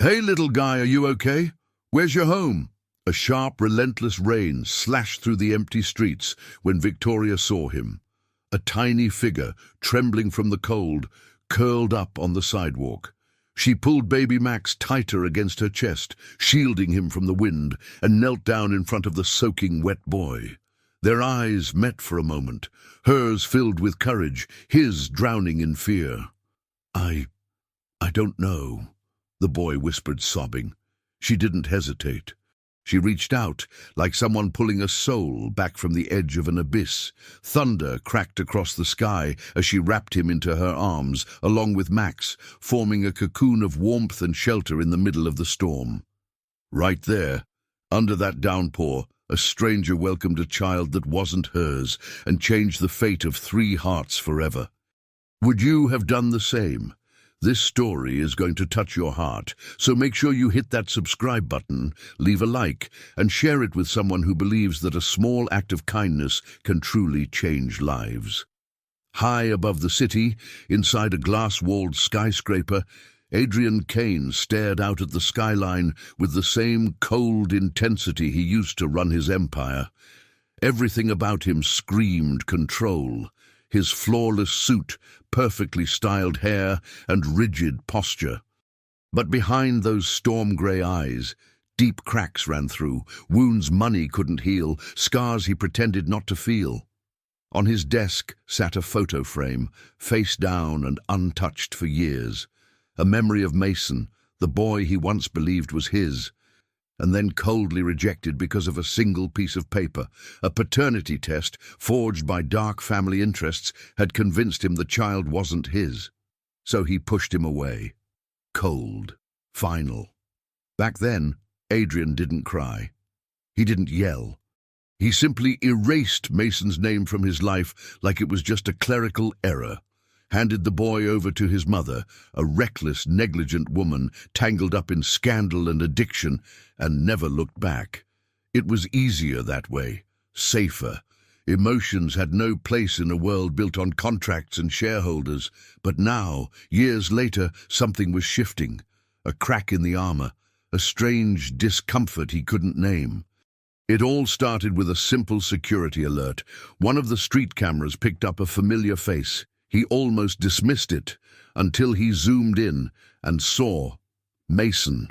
Hey, little guy, are you okay? Where's your home? A sharp, relentless rain slashed through the empty streets when Victoria saw him. A tiny figure, trembling from the cold, curled up on the sidewalk. She pulled baby Max tighter against her chest, shielding him from the wind, and knelt down in front of the soaking wet boy. Their eyes met for a moment, hers filled with courage, his drowning in fear. I don't know, the boy whispered, sobbing. She didn't hesitate. She reached out, like someone pulling a soul back from the edge of an abyss. Thunder cracked across the sky as she wrapped him into her arms, along with Max, forming a cocoon of warmth and shelter in the middle of the storm. Right there, under that downpour, a stranger welcomed a child that wasn't hers and changed the fate of 3 hearts forever. Would you have done the same? This story is going to touch your heart, so make sure you hit that subscribe button, leave a like, and share it with someone who believes that a small act of kindness can truly change lives. High above the city, inside a glass-walled skyscraper, Adrian Kane stared out at the skyline with the same cold intensity he used to run his empire. Everything about him screamed control. His flawless suit, perfectly styled hair, and rigid posture. But behind those storm-grey eyes, deep cracks ran through, wounds money couldn't heal, scars he pretended not to feel. On his desk sat a photo frame, face down and untouched for years. A memory of Mason, the boy he once believed was his, and then coldly rejected because of a single piece of paper. A paternity test, forged by dark family interests, had convinced him the child wasn't his. So he pushed him away. Cold. Final. Back then, Adrian didn't cry. He didn't yell. He simply erased Mason's name from his life like it was just a clerical error. Handed the boy over to his mother, a reckless, negligent woman tangled up in scandal and addiction, and never looked back. It was easier that way, safer. Emotions had no place in a world built on contracts and shareholders. But now, years later, something was shifting. A crack in the armor, a strange discomfort he couldn't name. It all started with a simple security alert. One of the street cameras picked up a familiar face. He almost dismissed it until he zoomed in and saw Mason.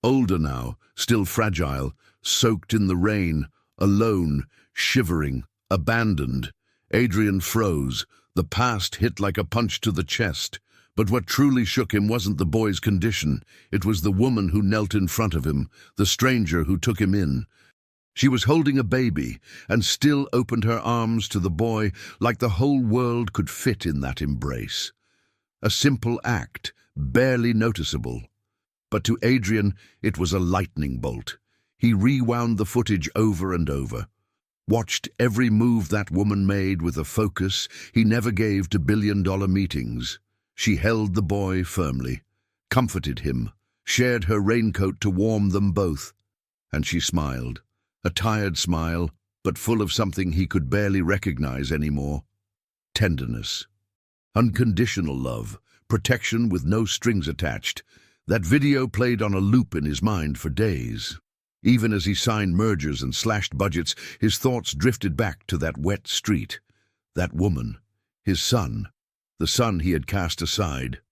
Older now, still fragile, soaked in the rain, alone, shivering, abandoned. Adrian froze. The past hit like a punch to the chest. But what truly shook him wasn't the boy's condition. It was the woman who knelt in front of him, the stranger who took him in. She was holding a baby and still opened her arms to the boy like the whole world could fit in that embrace. A simple act, barely noticeable. But to Adrian, it was a lightning bolt. He rewound the footage over and over, watched every move that woman made with a focus he never gave to billion-dollar meetings. She held the boy firmly, comforted him, shared her raincoat to warm them both, and she smiled. A tired smile, but full of something he could barely recognize anymore. Tenderness. Unconditional love. Protection with no strings attached. That video played on a loop in his mind for days. Even as he signed mergers and slashed budgets, his thoughts drifted back to that wet street. That woman. His son. The son he had cast aside.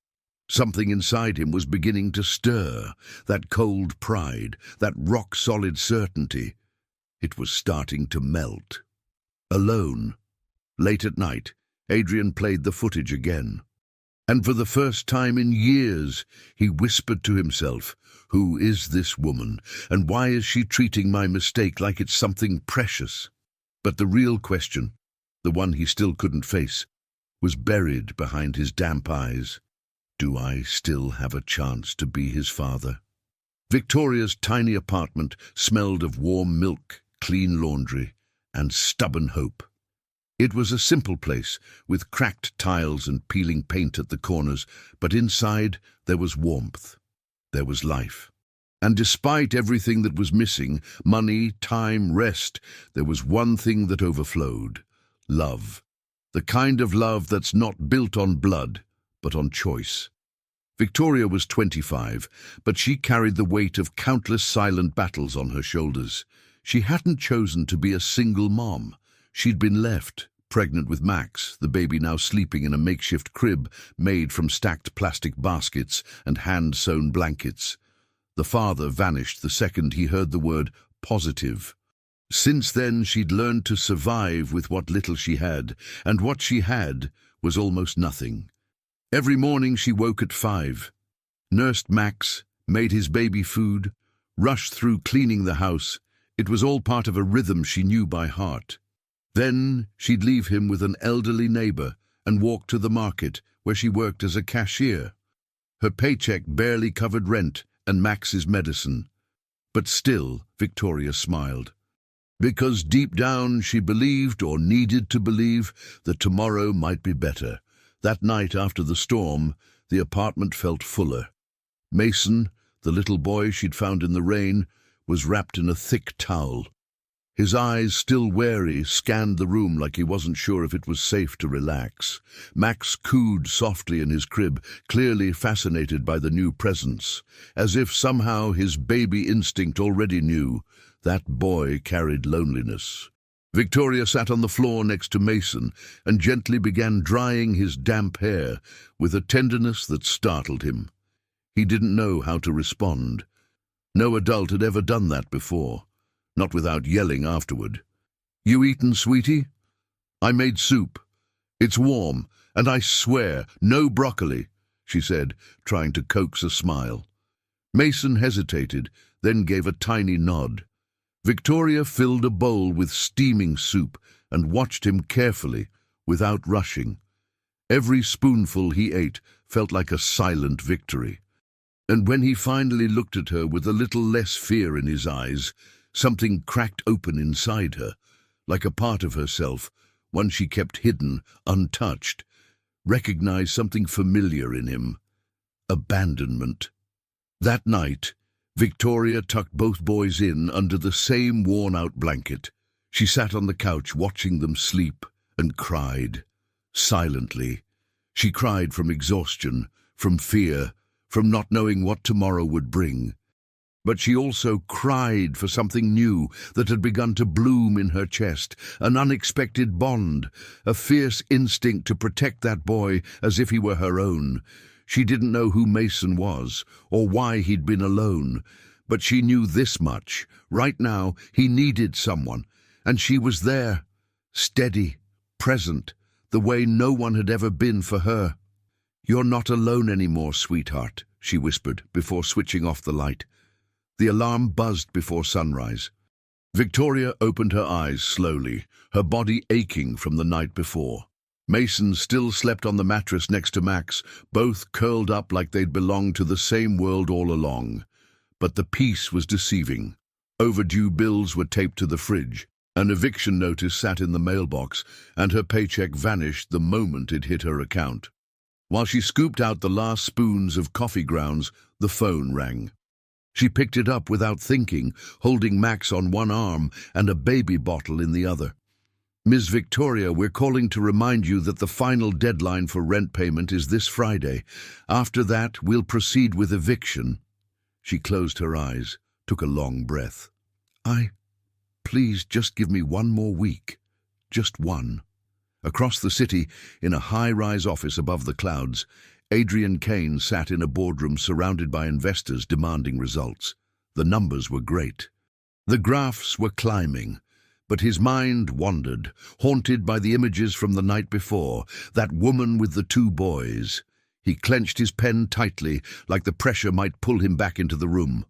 Something inside him was beginning to stir. That cold pride. That rock-solid certainty. It was starting to melt. Alone. Late at night, Adrian played the footage again. And for the first time in years, he whispered to himself, "Who is this woman, and why is she treating my mistake like it's something precious?" But the real question, the one he still couldn't face, was buried behind his damp eyes. Do I still have a chance to be his father? Victoria's tiny apartment smelled of warm milk, clean laundry, and stubborn hope. It was a simple place, with cracked tiles and peeling paint at the corners, but inside there was warmth. There was life. And despite everything that was missing, money, time, rest, there was one thing that overflowed: love. The kind of love that's not built on blood, but on choice. Victoria was 25, but she carried the weight of countless silent battles on her shoulders. She hadn't chosen to be a single mom. She'd been left, pregnant with Max, the baby now sleeping in a makeshift crib made from stacked plastic baskets and hand-sewn blankets. The father vanished the second he heard the word positive. Since then, she'd learned to survive with what little she had, and what she had was almost nothing. Every morning she woke at 5, nursed Max, made his baby food, rushed through cleaning the house. It was all part of a rhythm she knew by heart. Then she'd leave him with an elderly neighbor and walk to the market, where she worked as a cashier. Her paycheck barely covered rent and Max's medicine. But still, Victoria smiled. Because deep down she believed, or needed to believe, that tomorrow might be better. That night after the storm, the apartment felt fuller. Mason, the little boy she'd found in the rain, was wrapped in a thick towel. His eyes, still wary, scanned the room like he wasn't sure if it was safe to relax. Max cooed softly in his crib, clearly fascinated by the new presence, as if somehow his baby instinct already knew that boy carried loneliness. Victoria sat on the floor next to Mason and gently began drying his damp hair with a tenderness that startled him. He didn't know how to respond. No adult had ever done that before, not without yelling afterward. "You eaten, sweetie? I made soup. It's warm, and I swear, no broccoli," she said, trying to coax a smile. Mason hesitated, then gave a tiny nod. Victoria filled a bowl with steaming soup and watched him carefully, without rushing. Every spoonful he ate felt like a silent victory. And when he finally looked at her with a little less fear in his eyes, something cracked open inside her, like a part of herself, one she kept hidden, untouched, recognized something familiar in him: abandonment. That night, Victoria tucked both boys in under the same worn-out blanket. She sat on the couch watching them sleep and cried, silently. She cried from exhaustion, from fear, from not knowing what tomorrow would bring. But she also cried for something new that had begun to bloom in her chest, an unexpected bond, a fierce instinct to protect that boy as if he were her own. She didn't know who Mason was, or why he'd been alone, but she knew this much. Right now, he needed someone, and she was there, steady, present, the way no one had ever been for her. "You're not alone anymore, sweetheart," she whispered before switching off the light. The alarm buzzed before sunrise. Victoria opened her eyes slowly, her body aching from the night before. Mason still slept on the mattress next to Max, both curled up like they'd belonged to the same world all along. But the peace was deceiving. Overdue bills were taped to the fridge, an eviction notice sat in the mailbox, and her paycheck vanished the moment it hit her account. While she scooped out the last spoons of coffee grounds, the phone rang. She picked it up without thinking, holding Max on one arm and a baby bottle in the other. "Ms. Victoria, we're calling to remind you that the final deadline for rent payment is this Friday. After that, we'll proceed with eviction." She closed her eyes, took a long breath. Please just give me one more week. Just one." Across the city, in a high-rise office above the clouds, Adrian Kane sat in a boardroom surrounded by investors demanding results. The numbers were great. The graphs were climbing. But his mind wandered, haunted by the images from the night before, that woman with the 2 boys. He clenched his pen tightly, like the pressure might pull him back into the room.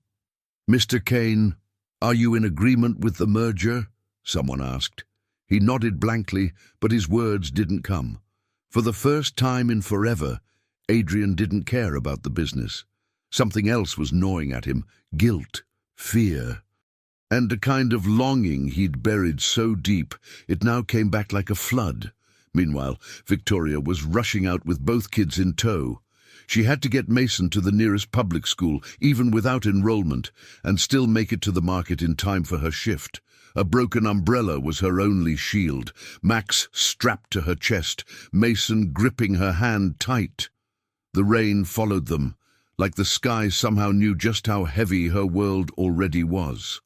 "Mr. Kane, are you in agreement with the merger?" someone asked. He nodded blankly, but his words didn't come. For the first time in forever, Adrian didn't care about the business. Something else was gnawing at him: guilt, fear, and a kind of longing he'd buried so deep it now came back like a flood. Meanwhile, Victoria was rushing out with both kids in tow. She had to get Mason to the nearest public school, even without enrollment, and still make it to the market in time for her shift. A broken umbrella was her only shield, Max strapped to her chest, Mason gripping her hand tight. The rain followed them, like the sky somehow knew just how heavy her world already was.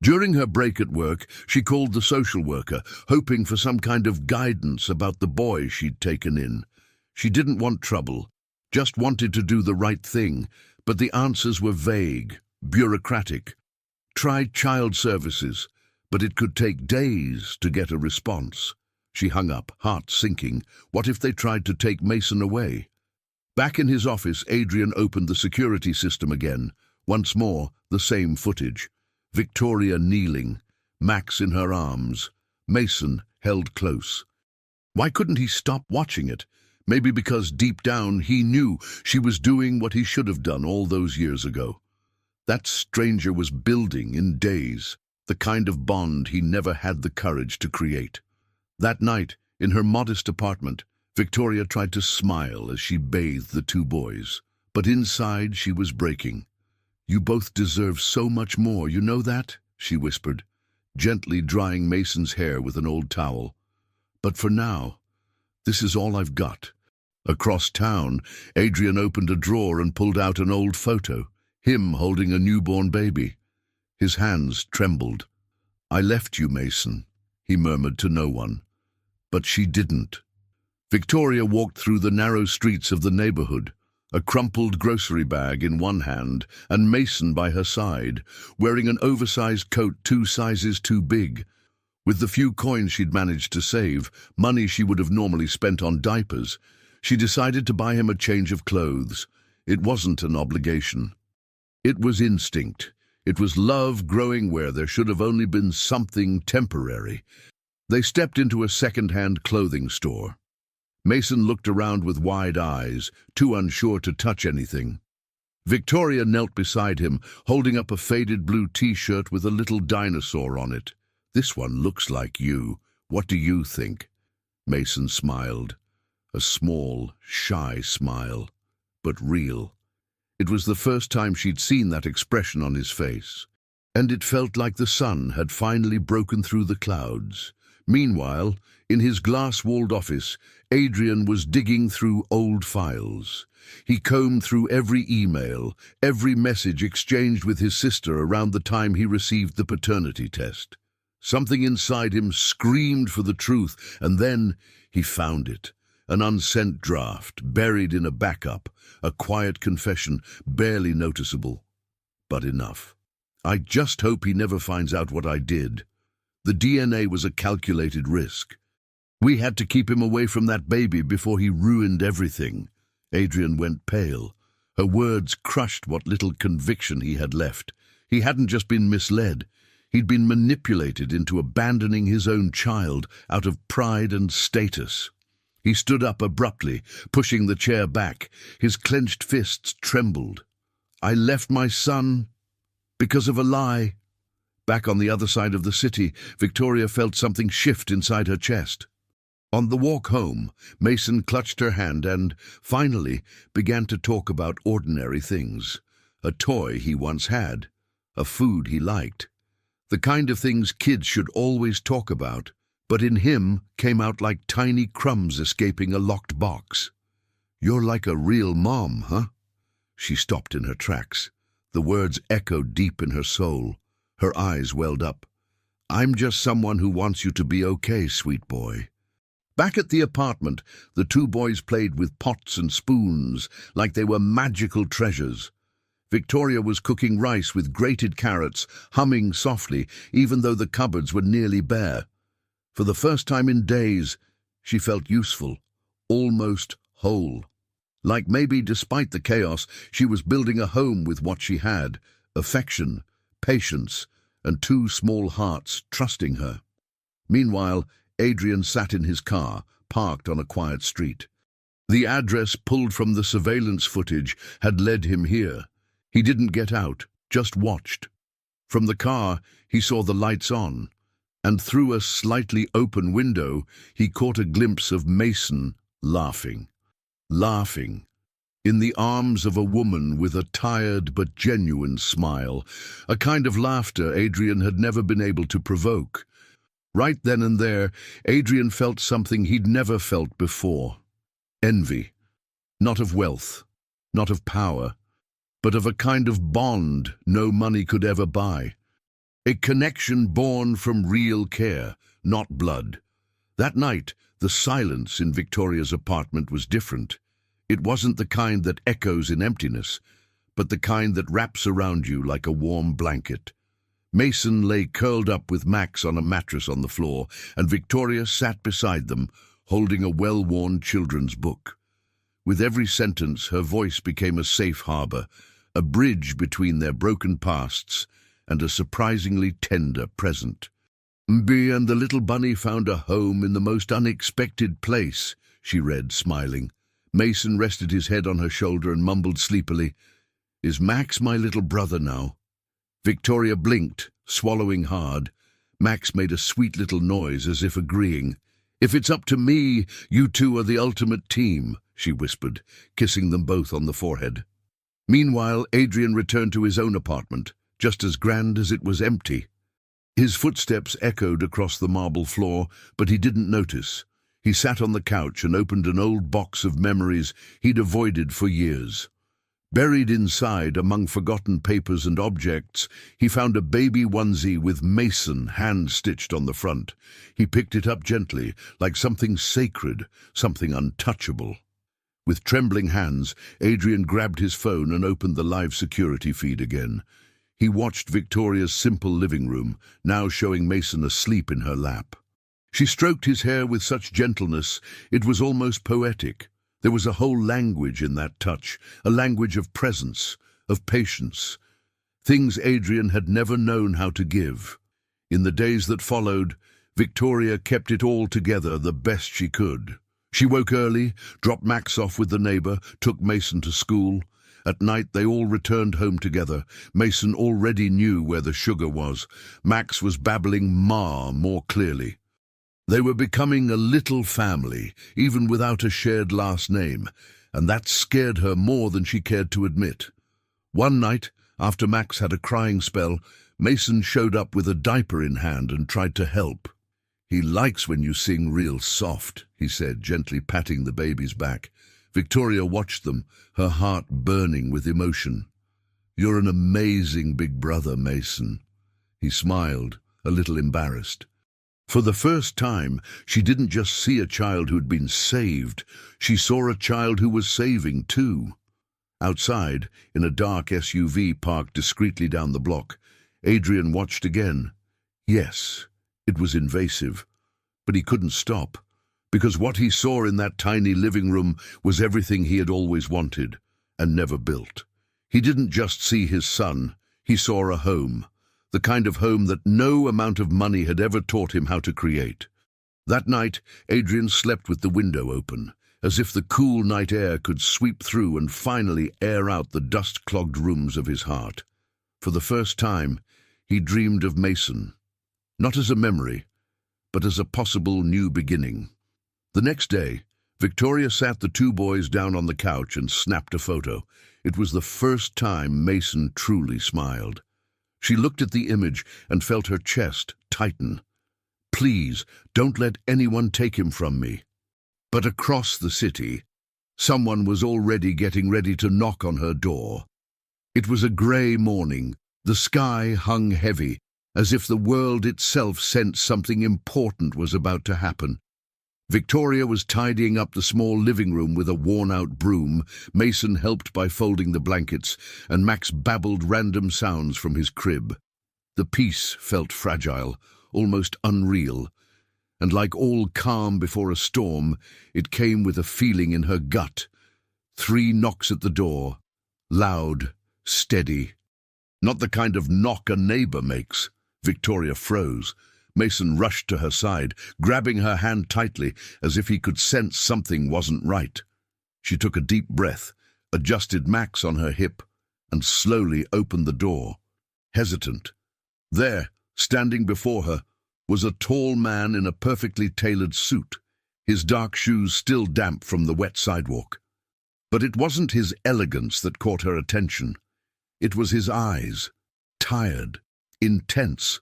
During her break at work, she called the social worker, hoping for some kind of guidance about the boy she'd taken in. She didn't want trouble, just wanted to do the right thing, but the answers were vague, bureaucratic. Tried child services, but it could take days to get a response. She hung up, heart sinking. What if they tried to take Mason away? Back in his office, Adrian opened the security system again. Once more, the same footage. Victoria kneeling, Max in her arms, Mason held close. Why couldn't he stop watching it? Maybe because deep down he knew she was doing what he should have done all those years ago. That stranger was building in days the kind of bond he never had the courage to create. That night, in her modest apartment, Victoria tried to smile as she bathed the two boys, but inside she was breaking. "You both deserve so much more, you know that?" she whispered, gently drying Mason's hair with an old towel. "But for now, this is all I've got." Across town, Adrian opened a drawer and pulled out an old photo, him holding a newborn baby. His hands trembled. "I left you, Mason," he murmured to no one. But she didn't. Victoria walked through the narrow streets of the neighborhood, a crumpled grocery bag in one hand and Mason by her side, wearing an oversized coat 2 sizes too big. With the few coins she'd managed to save, money she would have normally spent on diapers, she decided to buy him a change of clothes. It wasn't an obligation. It was instinct. It was love growing where there should have only been something temporary. They stepped into a second-hand clothing store. Mason looked around with wide eyes, too unsure to touch anything. Victoria knelt beside him, holding up a faded blue t-shirt with a little dinosaur on it. "This one looks like you. What do you think?" Mason smiled. A small, shy smile, but real. It was the first time she'd seen that expression on his face, and it felt like the sun had finally broken through the clouds. Meanwhile, in his glass-walled office, Adrian was digging through old files. He combed through every email, every message exchanged with his sister around the time he received the paternity test. Something inside him screamed for the truth, and then he found it. An unsent draft, buried in a backup, a quiet confession, barely noticeable. But enough. "I just hope he never finds out what I did." The DNA was a calculated risk. We had to keep him away from that baby before he ruined everything. Adrian went pale. Her words crushed what little conviction he had left. He hadn't just been misled. He'd been manipulated into abandoning his own child out of pride and status. He stood up abruptly, pushing the chair back. His clenched fists trembled. "I left my son because of a lie." Back on the other side of the city, Victoria felt something shift inside her chest. On the walk home, Mason clutched her hand and, finally, began to talk about ordinary things. A toy he once had, a food he liked. The kind of things kids should always talk about, but in him came out like tiny crumbs escaping a locked box. "You're like a real mom, huh?" She stopped in her tracks. The words echoed deep in her soul. Her eyes welled up. "I'm just someone who wants you to be okay, sweet boy." Back at the apartment, the two boys played with pots and spoons like they were magical treasures. Victoria was cooking rice with grated carrots, humming softly, even though the cupboards were nearly bare. For the first time in days, she felt useful, almost whole. Like maybe, despite the chaos, she was building a home with what she had: affection, patience, and 2 small hearts trusting her. Meanwhile, Adrian sat in his car, parked on a quiet street. The address pulled from the surveillance footage had led him here. He didn't get out, just watched. From the car, he saw the lights on, and through a slightly open window, he caught a glimpse of Mason laughing. Laughing. In the arms of a woman with a tired but genuine smile, a kind of laughter Adrian had never been able to provoke. Right then and there, Adrian felt something he'd never felt before: envy. Not of wealth, not of power, but of a kind of bond no money could ever buy. A connection born from real care, not blood. That night, the silence in Victoria's apartment was different. It wasn't the kind that echoes in emptiness, but the kind that wraps around you like a warm blanket. Mason lay curled up with Max on a mattress on the floor, and Victoria sat beside them, holding a well-worn children's book. With every sentence, her voice became a safe harbor, a bridge between their broken pasts and a surprisingly tender present. "Bee and the little bunny found a home in the most unexpected place," she read, smiling. Mason rested his head on her shoulder and mumbled sleepily, "Is Max my little brother now?" Victoria blinked, swallowing hard. Max made a sweet little noise as if agreeing. "If it's up to me, you two are the ultimate team," she whispered, kissing them both on the forehead. Meanwhile, Adrian returned to his own apartment, just as grand as it was empty. His footsteps echoed across the marble floor, but he didn't notice. He sat on the couch and opened an old box of memories he'd avoided for years. Buried inside, among forgotten papers and objects, he found a baby onesie with Mason hand-stitched on the front. He picked it up gently, like something sacred, something untouchable. With trembling hands, Adrian grabbed his phone and opened the live security feed again. He watched Victoria's simple living room, now showing Mason asleep in her lap. She stroked his hair with such gentleness, it was almost poetic. There was a whole language in that touch, a language of presence, of patience, things Adrian had never known how to give. In the days that followed, Victoria kept it all together the best she could. She woke early, dropped Max off with the neighbor, took Mason to school. At night they all returned home together. Mason already knew where the sugar was. Max was babbling Ma more clearly. They were becoming a little family, even without a shared last name, and that scared her more than she cared to admit. One night, after Max had a crying spell, Mason showed up with a diaper in hand and tried to help. "He likes when you sing real soft," he said, gently patting the baby's back. Victoria watched them, her heart burning with emotion. "You're an amazing big brother, Mason." He smiled, a little embarrassed. For the first time, she didn't just see a child who'd been saved, she saw a child who was saving too. Outside, in a dark SUV parked discreetly down the block, Adrian watched again. Yes, it was invasive, but he couldn't stop, because what he saw in that tiny living room was everything he had always wanted and never built. He didn't just see his son, he saw a home. The kind of home that no amount of money had ever taught him how to create. That night, Adrian slept with the window open, as if the cool night air could sweep through and finally air out the dust-clogged rooms of his heart. For the first time, he dreamed of Mason, not as a memory, but as a possible new beginning. The next day, Victoria sat the two boys down on the couch and snapped a photo. It was the first time Mason truly smiled. She looked at the image and felt her chest tighten. "Please, don't let anyone take him from me." But across the city, someone was already getting ready to knock on her door. It was a grey morning. The sky hung heavy, as if the world itself sensed something important was about to happen. Victoria was tidying up the small living room with a worn-out broom, Mason helped by folding the blankets, and Max babbled random sounds from his crib. The peace felt fragile, almost unreal, and like all calm before a storm, it came with a feeling in her gut. 3 knocks at the door, loud, steady. Not the kind of knock a neighbor makes. Victoria froze. Mason rushed to her side, grabbing her hand tightly, as if he could sense something wasn't right. She took a deep breath, adjusted Max on her hip, and slowly opened the door, hesitant. There, standing before her, was a tall man in a perfectly tailored suit, his dark shoes still damp from the wet sidewalk. But it wasn't his elegance that caught her attention. It was his eyes, tired, intense,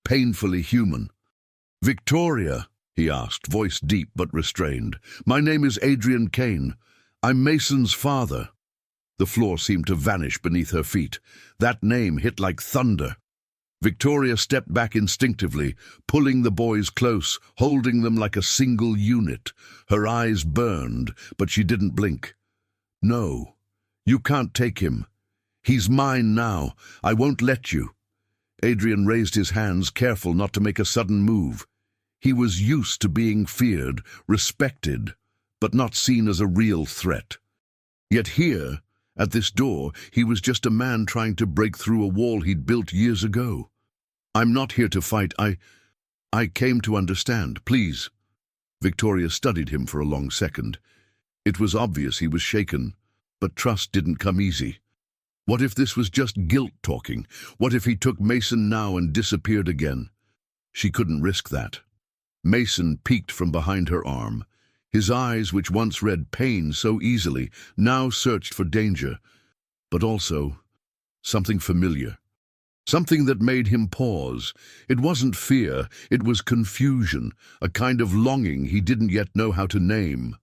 painfully human. "Victoria," he asked, voice deep but restrained, "my name is Adrian Kane. I'm Mason's father." The floor seemed to vanish beneath her feet. That name hit like thunder. Victoria stepped back instinctively, pulling the boys close, holding them like a single unit. Her eyes burned, but she didn't blink. "No, you can't take him. He's mine now. I won't let you." Adrian raised his hands, careful not to make a sudden move. He was used to being feared, respected, but not seen as a real threat. Yet here, at this door, he was just a man trying to break through a wall he'd built years ago. "I'm not here to fight. I came to understand, please." Victoria studied him for a long second. It was obvious he was shaken, but trust didn't come easy. What if this was just guilt talking? What if he took Mason now and disappeared again? She couldn't risk that. Mason peeked from behind her arm. His eyes, which once read pain so easily, now searched for danger, but also something familiar. Something that made him pause. It wasn't fear, it was confusion, a kind of longing he didn't yet know how to name.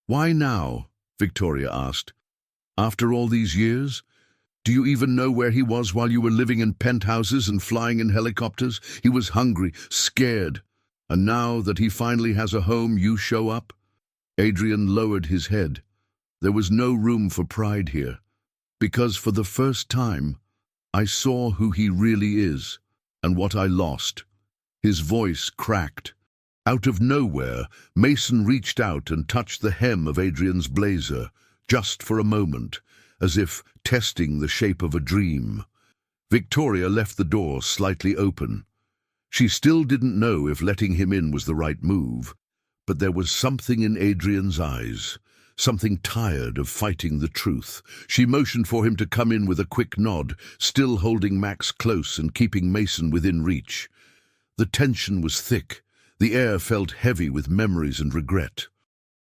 "Why now?" Victoria asked. "After all these years? Do you even know where he was while you were living in penthouses and flying in helicopters? He was hungry, scared. And now that he finally has a home, you show up?" Adrian lowered his head. There was no room for pride here. "Because for the first time, I saw who he really is, and what I lost." His voice cracked. Out of nowhere, Mason reached out and touched the hem of Adrian's blazer, just for a moment, as if testing the shape of a dream. Victoria left the door slightly open. She still didn't know if letting him in was the right move, but there was something in Adrian's eyes, something tired of fighting the truth. She motioned for him to come in with a quick nod, still holding Max close and keeping Mason within reach. The tension was thick. The air felt heavy with memories and regret.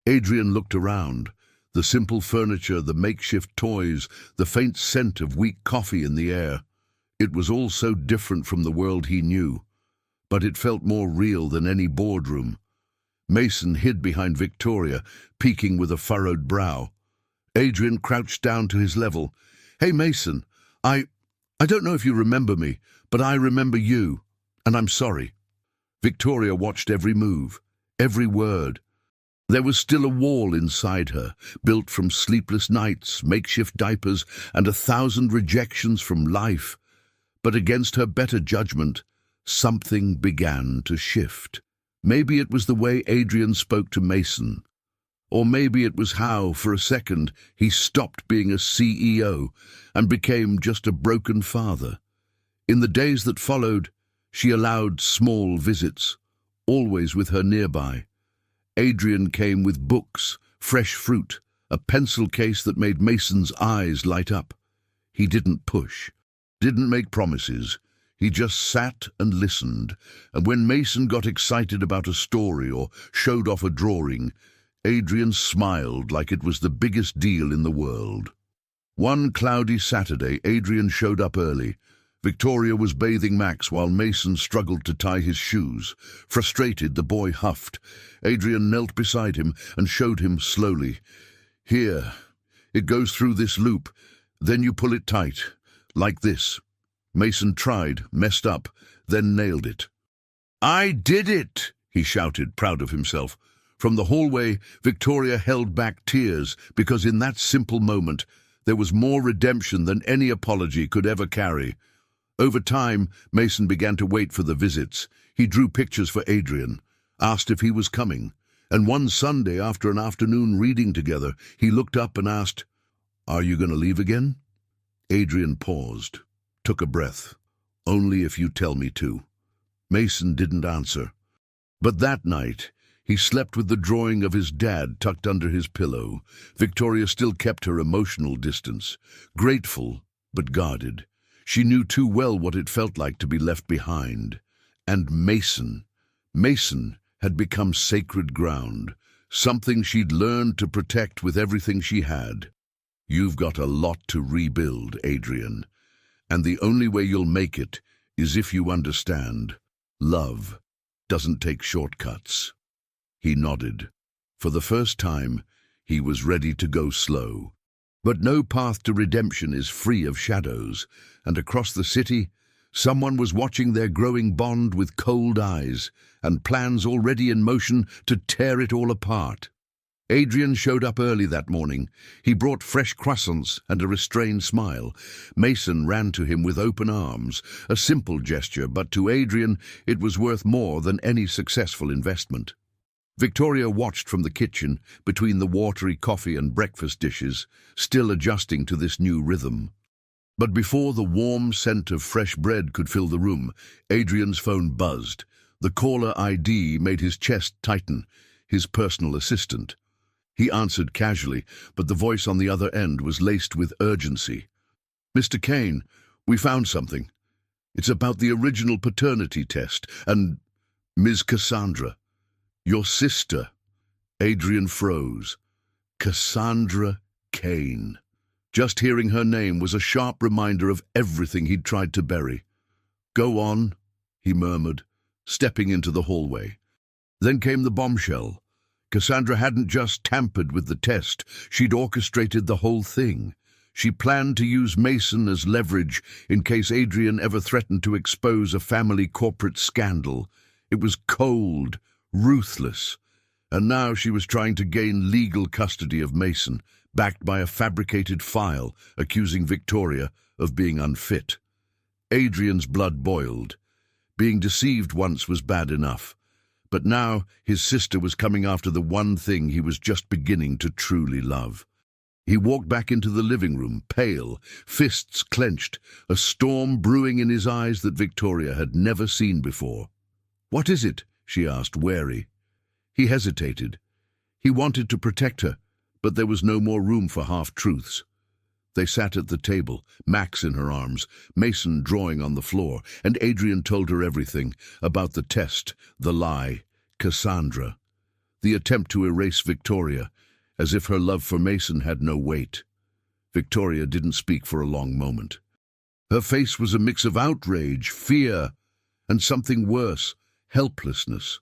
Adrian looked around. The simple furniture, the makeshift toys, the faint scent of weak coffee in the air. It was all so different from the world he knew, but it felt more real than any boardroom. Mason hid behind Victoria, peeking with a furrowed brow. Adrian crouched down to his level. "Hey, Mason, I don't know if you remember me, but I remember you, and I'm sorry." Victoria watched every move, every word. There was still a wall inside her, built from sleepless nights, makeshift diapers, and 1,000 rejections from life. But against her better judgment, something began to shift. Maybe it was the way Adrian spoke to Mason. Or maybe it was how, for a second, he stopped being a CEO and became just a broken father. In the days that followed, she allowed small visits, always with her nearby. Adrian came with books, fresh fruit, a pencil case that made Mason's eyes light up. He didn't push, didn't make promises. He just sat and listened, and when Mason got excited about a story or showed off a drawing, Adrian smiled like it was the biggest deal in the world. One cloudy Saturday, Adrian showed up early. Victoria was bathing Max while Mason struggled to tie his shoes. Frustrated, the boy huffed. Adrian knelt beside him and showed him slowly. "Here, it goes through this loop. Then you pull it tight, like this." Mason tried, messed up, then nailed it. "I did it!" he shouted, proud of himself. From the hallway, Victoria held back tears, because in that simple moment, there was more redemption than any apology could ever carry. Over time, Mason began to wait for the visits. He drew pictures for Adrian, asked if he was coming, and one Sunday, after an afternoon reading together, he looked up and asked, "Are you going to leave again?" Adrian paused, took a breath. "Only if you tell me to." Mason didn't answer. But that night, he slept with the drawing of his dad tucked under his pillow. Victoria still kept her emotional distance, grateful but guarded. She knew too well what it felt like to be left behind. And Mason had become sacred ground, something she'd learned to protect with everything she had. "You've got a lot to rebuild, Adrian. And the only way you'll make it is if you understand. Love doesn't take shortcuts." He nodded. For the first time, He was ready to go slow. But no path to redemption is free of shadows, and across the city, someone was watching their growing bond with cold eyes, and plans already in motion to tear it all apart. Adrian showed up early that morning. He brought fresh croissants and a restrained smile. Mason ran to him with open arms, a simple gesture, but to Adrian it was worth more than any successful investment. Victoria watched from the kitchen, between the watery coffee and breakfast dishes, still adjusting to this new rhythm. But before the warm scent of fresh bread could fill the room, Adrian's phone buzzed. The caller ID made his chest tighten. His personal assistant. He answered casually, but the voice on the other end was laced with urgency. "Mr. Kane, we found something. It's about the original paternity test, and Ms. Cassandra, your sister." Adrian froze. Cassandra Kane. Just hearing her name was a sharp reminder of everything he'd tried to bury. "Go on," he murmured, stepping into the hallway. Then came the bombshell. Cassandra hadn't just tampered with the test, she'd orchestrated the whole thing. She planned to use Mason as leverage in case Adrian ever threatened to expose a family corporate scandal. It was cold, ruthless, and now she was trying to gain legal custody of Mason, backed by a fabricated file accusing Victoria of being unfit. Adrian's blood boiled. Being deceived once was bad enough. But now his sister was coming after the one thing he was just beginning to truly love. He walked back into the living room, pale, fists clenched, a storm brewing in his eyes that Victoria had never seen before. "What is it?" she asked, wary. He hesitated. He wanted to protect her, but there was no more room for half-truths. They sat at the table, Max in her arms, Mason drawing on the floor, and Adrian told her everything about the test, the lie, Cassandra, the attempt to erase Victoria, as if her love for Mason had no weight. Victoria didn't speak for a long moment. Her face was a mix of outrage, fear, and something worse, helplessness.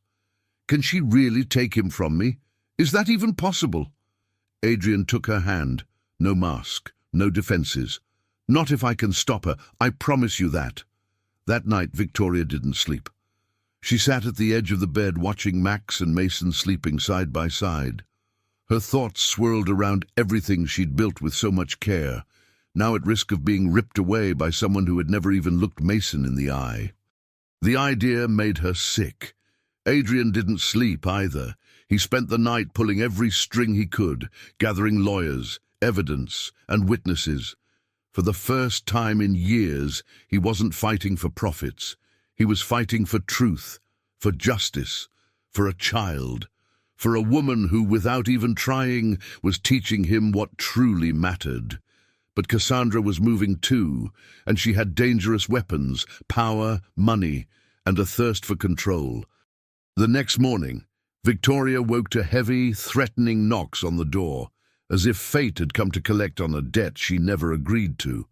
"Can she really take him from me? Is that even possible?" Adrian took her hand. "No mask. No defenses. Not if I can stop her, I promise you that." That night, Victoria didn't sleep. She sat at the edge of the bed watching Max and Mason sleeping side by side. Her thoughts swirled around everything she'd built with so much care, now at risk of being ripped away by someone who had never even looked Mason in the eye. The idea made her sick. Adrian didn't sleep either. He spent the night pulling every string he could, gathering lawyers, evidence, and witnesses. For the first time in years, he wasn't fighting for profits. He was fighting for truth, for justice, for a child, for a woman who, without even trying, was teaching him what truly mattered. But Cassandra was moving too, and she had dangerous weapons, power, money, and a thirst for control. The next morning, Victoria woke to heavy, threatening knocks on the door, as if fate had come to collect on a debt she never agreed to.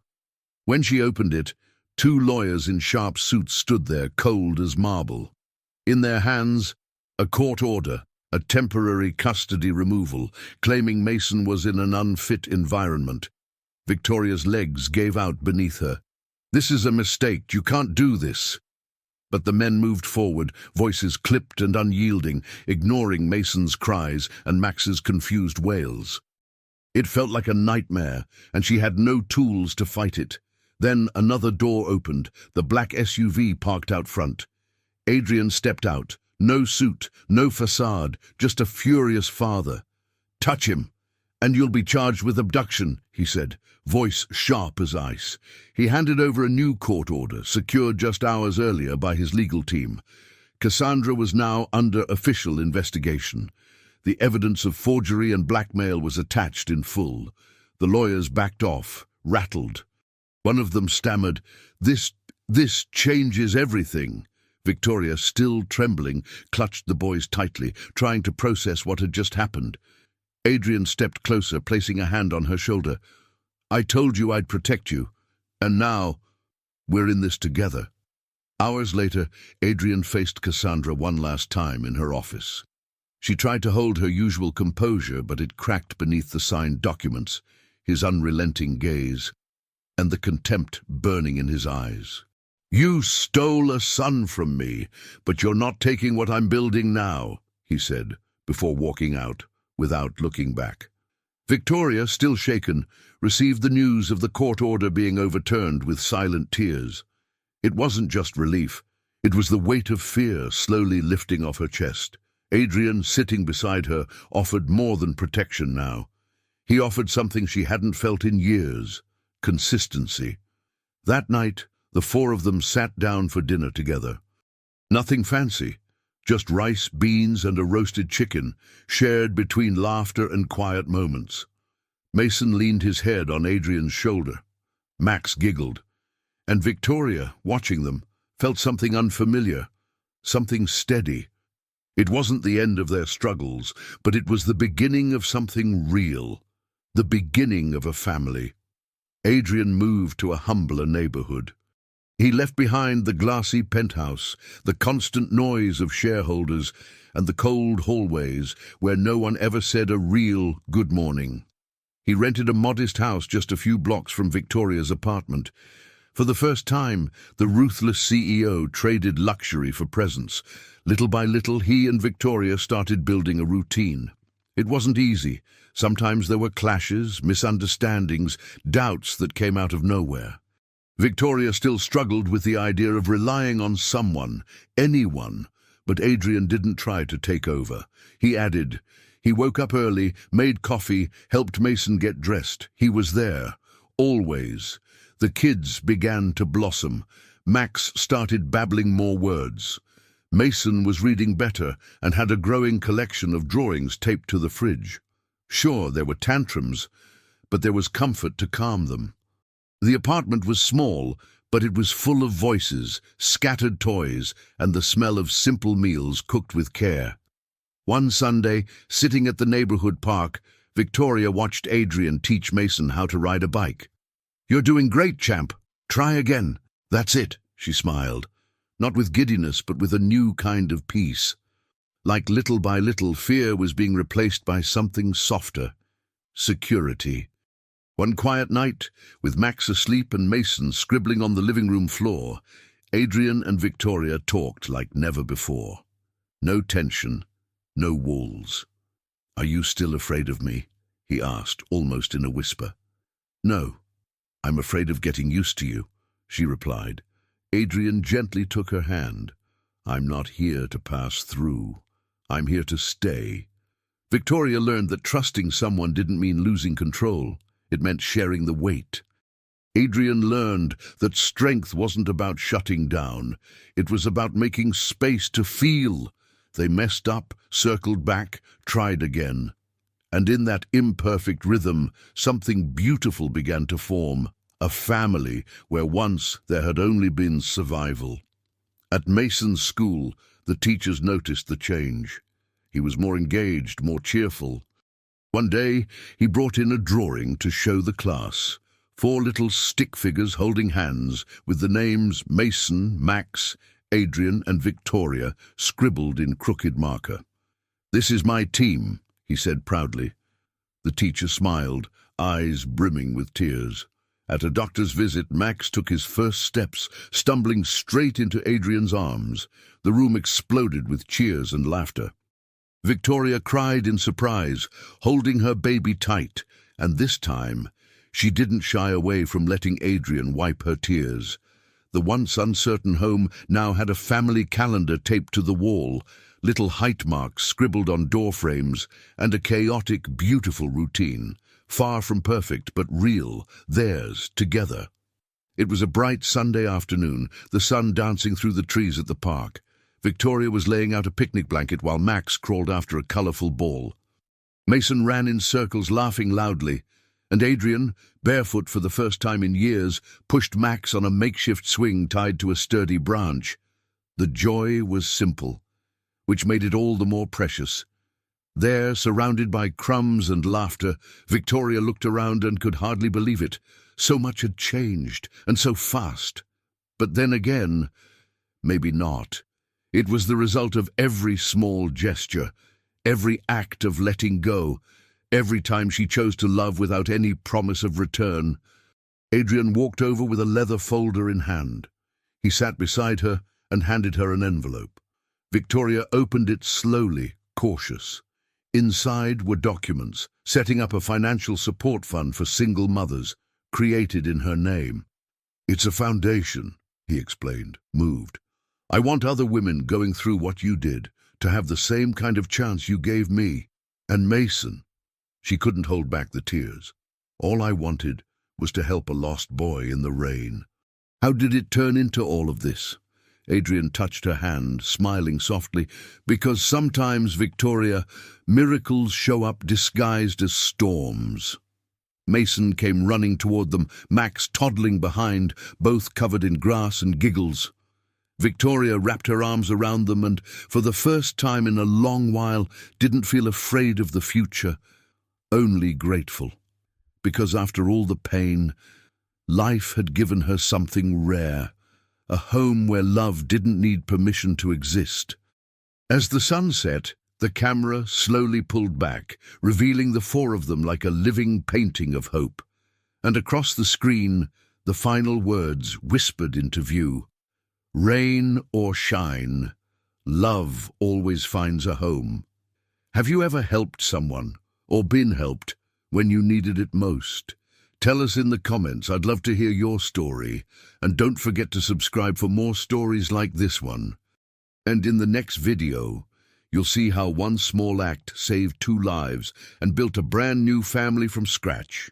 When she opened it, two lawyers in sharp suits stood there, cold as marble. In their hands, a court order, a temporary custody removal, claiming Mason was in an unfit environment. Victoria's legs gave out beneath her. "This is a mistake. You can't do this." But the men moved forward, voices clipped and unyielding, ignoring Mason's cries and Max's confused wails. It felt like a nightmare, and she had no tools to fight it. Then another door opened, the black SUV parked out front. Adrian stepped out. No suit, no facade, just a furious father. "Touch him, and you'll be charged with abduction," he said, voice sharp as ice. He handed over a new court order, secured just hours earlier by his legal team. Cassandra was now under official investigation. The evidence of forgery and blackmail was attached in full. The lawyers backed off, rattled. One of them stammered, This changes everything." Victoria, still trembling, clutched the boys tightly, trying to process what had just happened. Adrian stepped closer, placing a hand on her shoulder. "I told you I'd protect you, and now we're in this together." Hours later, Adrian faced Cassandra one last time in her office. She tried to hold her usual composure, but it cracked beneath the signed documents, his unrelenting gaze, and the contempt burning in his eyes. "You stole a son from me, but you're not taking what I'm building now," he said, before walking out, without looking back. Victoria, still shaken, received the news of the court order being overturned with silent tears. It wasn't just relief. It was the weight of fear slowly lifting off her chest. Adrian, sitting beside her, offered more than protection now. He offered something she hadn't felt in years: consistency. That night, the four of them sat down for dinner together. Nothing fancy, just rice, beans, and a roasted chicken, shared between laughter and quiet moments. Mason leaned his head on Adrian's shoulder. Max giggled. And Victoria, watching them, felt something unfamiliar, something steady. It wasn't the end of their struggles, but it was the beginning of something real, the beginning of a family. Adrian moved to a humbler neighborhood. He left behind the glassy penthouse, the constant noise of shareholders, and the cold hallways where no one ever said a real good morning. He rented a modest house just a few blocks from Victoria's apartment. For the first time, the ruthless CEO traded luxury for presence. Little by little, he and Victoria started building a routine. It wasn't easy. Sometimes there were clashes, misunderstandings, doubts that came out of nowhere. Victoria still struggled with the idea of relying on someone, anyone, but Adrian didn't try to take over. He added. He woke up early, made coffee, helped Mason get dressed. He was there, always. The kids began to blossom. Max started babbling more words. Mason was reading better and had a growing collection of drawings taped to the fridge. Sure, there were tantrums, but there was comfort to calm them. The apartment was small, but it was full of voices, scattered toys, and the smell of simple meals cooked with care. One Sunday, sitting at the neighborhood park, Victoria watched Adrian teach Mason how to ride a bike. "You're doing great, champ. Try again. That's it," she smiled, not with giddiness but with a new kind of peace. Like little by little, fear was being replaced by something softer: security. One quiet night, with Max asleep and Mason scribbling on the living room floor, Adrian and Victoria talked like never before. No tension, no walls. "Are you still afraid of me?" he asked, almost in a whisper. "No. I'm afraid of getting used to you," she replied. Adrian gently took her hand. "I'm not here to pass through. I'm here to stay." Victoria learned that trusting someone didn't mean losing control. It meant sharing the weight. Adrian learned that strength wasn't about shutting down. It was about making space to feel. They messed up, circled back, tried again. And in that imperfect rhythm, something beautiful began to form, a family where once there had only been survival. At Mason's school, the teachers noticed the change. He was more engaged, more cheerful. One day, he brought in a drawing to show the class. 4 little stick figures holding hands, with the names Mason, Max, Adrian, and Victoria scribbled in crooked marker. "This is my team," he said proudly. The teacher smiled, eyes brimming with tears. At a doctor's visit, Max took his first steps, stumbling straight into Adrian's arms. The room exploded with cheers and laughter. Victoria cried in surprise, holding her baby tight, and this time, she didn't shy away from letting Adrian wipe her tears. The once uncertain home now had a family calendar taped to the wall, little height marks scribbled on door frames, and a chaotic, beautiful routine, far from perfect but real, theirs, together. It was a bright Sunday afternoon, the sun dancing through the trees at the park. Victoria was laying out a picnic blanket while Max crawled after a colorful ball. Mason ran in circles, laughing loudly, and Adrian, barefoot for the first time in years, pushed Max on a makeshift swing tied to a sturdy branch. The joy was simple, which made it all the more precious. There, surrounded by crumbs and laughter, Victoria looked around and could hardly believe it. So much had changed, and so fast. But then again, maybe not. It was the result of every small gesture, every act of letting go, every time she chose to love without any promise of return. Adrian walked over with a leather folder in hand. He sat beside her and handed her an envelope. Victoria opened it slowly, cautious. Inside were documents, setting up a financial support fund for single mothers, created in her name. "It's a foundation," he explained, moved. "I want other women going through what you did to have the same kind of chance you gave me. And Mason." She couldn't hold back the tears. "All I wanted was to help a lost boy in the rain." "How did it turn into all of this?" Adrian touched her hand, smiling softly. "Because sometimes, Victoria, miracles show up disguised as storms." Mason came running toward them, Max toddling behind, both covered in grass and giggles. Victoria wrapped her arms around them and, for the first time in a long while, didn't feel afraid of the future, only grateful. Because after all the pain, life had given her something rare, a home where love didn't need permission to exist. As the sun set, the camera slowly pulled back, revealing the four of them like a living painting of hope. And across the screen, the final words whispered into view. "Rain or shine, love always finds a home." Have you ever helped someone, or been helped, when you needed it most? Tell us in the comments. I'd love to hear your story. And don't forget to subscribe for more stories like this one. And in the next video, you'll see how one small act saved 2 lives and built a brand new family from scratch.